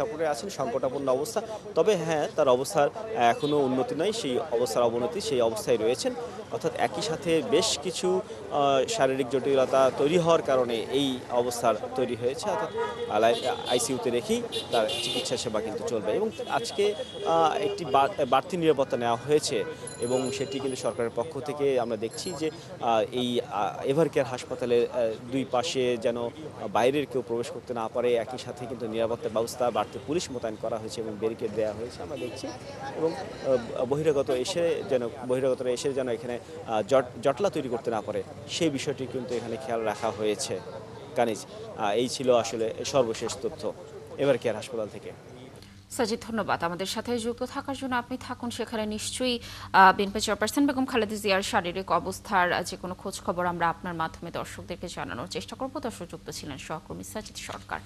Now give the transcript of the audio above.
সাপোর্টে আছেন, সংকটাপন্ন অবস্থা। তবে হ্যাঁ, তার অবস্থার এখনো উন্নতি নাই, সেই অবস্থার অবনতি সেই অবস্থায় রয়েছেন। অর্থাৎ একই সাথে বেশ কিছু শারীরিক জটিলতা তৈরি হওয়ার কারণে এই অবস্থার তৈরি হয়েছে। অর্থাৎ আইসিইউতে রেখেই তার চিকিৎসা সেবা কিন্তু চলবে এবং আজকে একটি বাড়তি নিরাপত্তা নেওয়া হয়েছে এবং সেটি কিন্তু সরকারের পক্ষ থেকে আমরা দেখছি যে এই এভারকেয়ার হাসপাতালের দুই পাশে যেন বাইরের কেউ প্রবেশ করতে না পারে, একই সাথে কিন্তু নিরাপত্তা ব্যবস্থা বাড়তি পুলিশ মোতায়েন করা হয়েছে এবং ব্যারিকেড দেওয়া হয়েছে আমরা দেখছি এবং বহিরাগতরা এসে যেন এখানে জটলা তৈরি করতে না পারে সেই বিষয়টি কিন্তু এখানে খেয়াল রাখা হয়েছে। কানিজ, এই ছিল আসলে সর্বশেষ তথ্য এভারকেয়ার হাসপাতাল থেকে। সাজিদ, ধন্যবাদ আমাদের সাথে যুক্ত থাকার জন্য। আপনি থাকুন সেখানে। নিশ্চয়ই বিএনপি চেয়ারপারসন বেগম খালেদা জিয়ার শারীরিক অবস্থার যে কোনো খোঁজ খবর আমরা আপনার মাধ্যমে দর্শকদেরকে জানানোর চেষ্টা করব। দর্শক যুক্ত ছিলেন সহকর্মী সাজিদ সরকার।